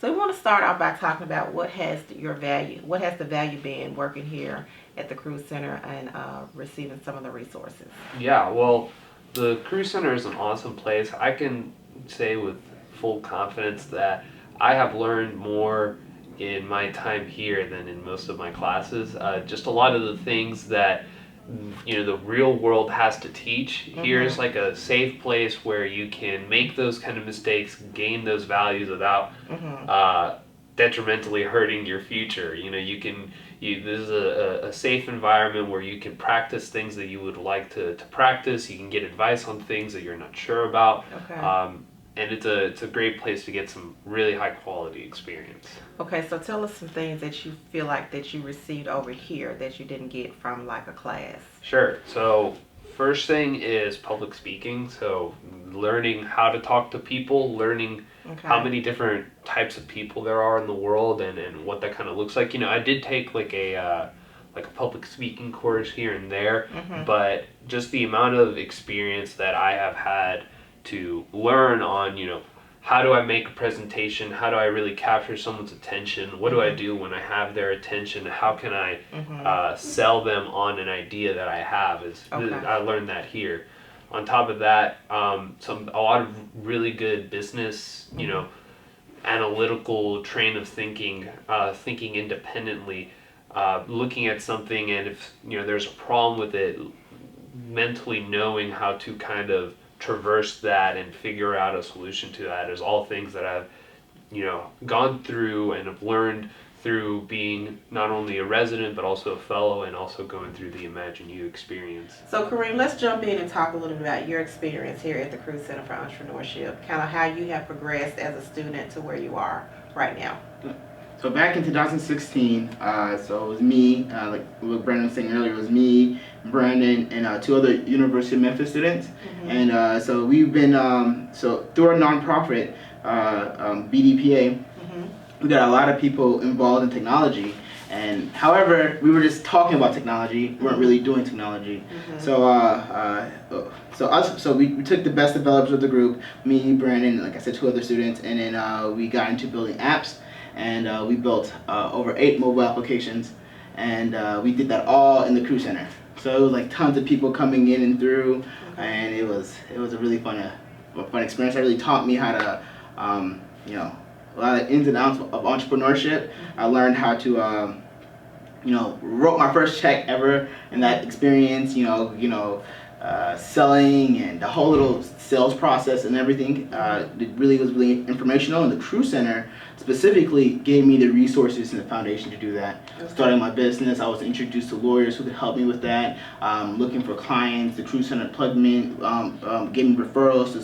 So we want to start off by talking about what has the value been working here at the Cruise Center and receiving some of the resources. Yeah, well, the Cruise Center is an awesome place. I can say with full confidence that I have learned more in my time here than in most of my classes. Just a lot of the things that the real world has to teach. Here's like a safe place where you can make those kind of mistakes, gain those values without detrimentally hurting your future. This is a safe environment where you can practice things that you would like to practice. You can get advice on things that you're not sure about. Okay. And it's a great place to get some really high quality experience. Okay, so tell us some things that you feel like that you received over here that you didn't get from like a class. Sure. So first thing is public speaking. So learning how to talk to people, learning how many different types of people there are in the world, and what that kind of looks like. I did take like a public speaking course here and there, but just the amount of experience that I have had to learn on, how do I make a presentation? How do I really capture someone's attention? What do I do when I have their attention? How can I sell them on an idea that I have? I learned that here. On top of that, a lot of really good business, analytical train of thinking, thinking independently, looking at something, and if there's a problem with it, mentally knowing how to kind of traverse that and figure out a solution to that is all things that I've gone through and have learned through being not only a resident but also a fellow, and also going through the Imagine You experience. So Kareem, let's jump in and talk a little bit about your experience here at the Cruise Center for Entrepreneurship, kind of how you have progressed as a student to where you are right now. So back in 2016, so it was me, like what Brandon was saying earlier, it was me, Brandon, and two other University of Memphis students. And so we've been, so through our nonprofit, BDPA, we got a lot of people involved in technology. And however, we were just talking about technology, we weren't really doing technology. So we took the best developers of the group, me, Brandon, like I said, two other students, and then we got into building apps. And we built over 8 mobile applications, and we did that all in the Cruise Center. So it was like tons of people coming in and through, and it was a really fun experience. It really taught me how to, a lot of ins and outs of entrepreneurship. I learned how to, wrote my first check ever in that experience. Selling and the whole little sales process and everything. It really was really informational, and the Cruise Center specifically gave me the resources and the foundation to do that. Starting my business, I was introduced to lawyers who could help me with that. Looking for clients, the Cruise Center plugged me in, gave me referrals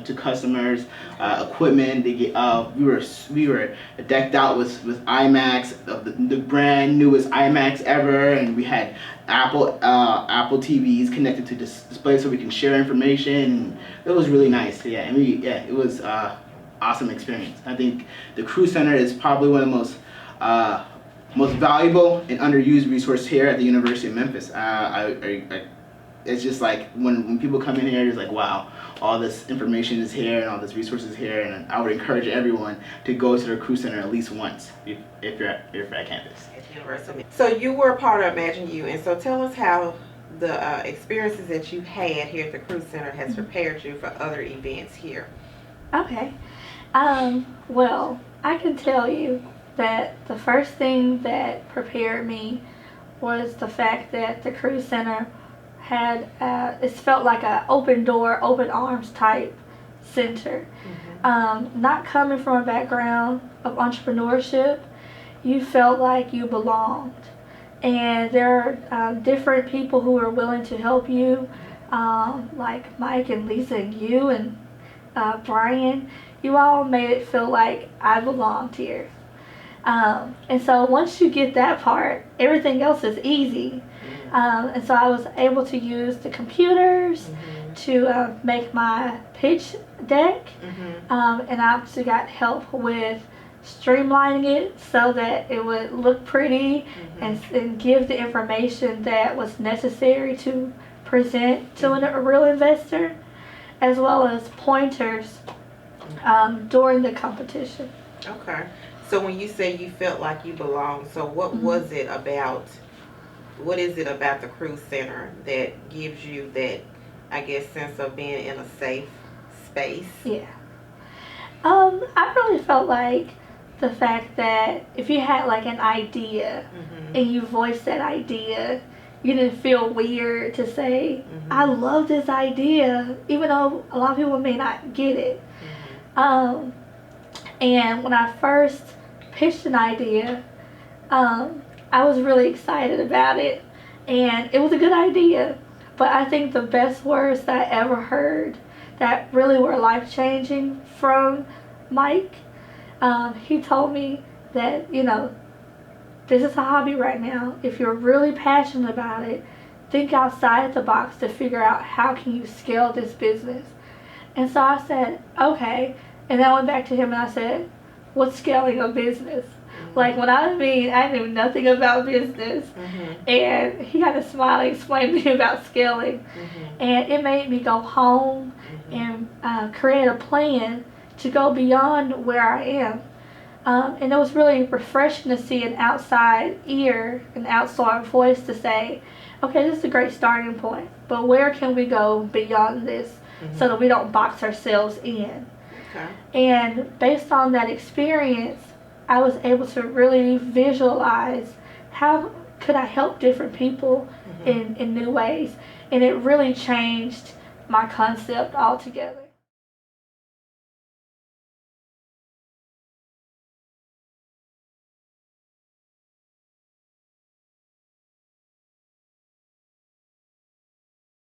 to customers, equipment. We were decked out with IMAX, the brand newest IMAX ever, and we had Apple TVs connected to displays so we can share information. It was really nice. It was awesome experience. I think the Cruise Center is probably one of the most valuable and underused resources here at the University of Memphis. It's just like when people come in here, it's like, wow, all this information is here and all this resources here, and I would encourage everyone to go to the Cruise Center at least once if you're at campus. So you were a part of Imagine You, and so tell us how the experiences that you had here at the Cruise Center has prepared you for other events here. Okay. Well, I can tell you that the first thing that prepared me was the fact that the Cruise Center had, it felt like an open door, open arms type center. Not coming from a background of entrepreneurship, you felt like you belonged. And there are different people who are willing to help you, like Mike and Lisa and you and Brian. You all made it feel like I belonged here. And so once you get that part, everything else is easy. And so I was able to use the computers to make my pitch deck. And I also got help with streamlining it so that it would look pretty and give the information that was necessary to present to a real investor, as well as pointers during the competition. Okay. So when you say you felt like you belonged, so what Mhm. was it about? What is it about the cruise center that gives you that, I guess, sense of being in a safe space? Yeah. I really felt like the fact that if you had like an idea Mhm. and you voiced that idea, you didn't feel weird to say, I Mhm. love this idea, even though a lot of people may not get it. Mhm. Um, and when I first pitched an idea, I was really excited about it. And it was a good idea. But I think the best words that I ever heard that really were life changing from Mike, he told me that, this is a hobby right now. If you're really passionate about it, think outside the box to figure out how can you scale this business. And so I said, okay. And I went back to him and I said, what's scaling a business? Like when I knew nothing about business. Mhm. And he had a smile and explained to me about scaling. Mhm. And it made me go home Mhm. and create a plan to go beyond where I am. And it was really refreshing to see an outside ear, an outside voice to say, okay, this is a great starting point, but where can we go beyond this so that we don't box ourselves in? Okay. And based on that experience, I was able to really visualize how could I help different people Mhm. in new ways. And it really changed my concept altogether.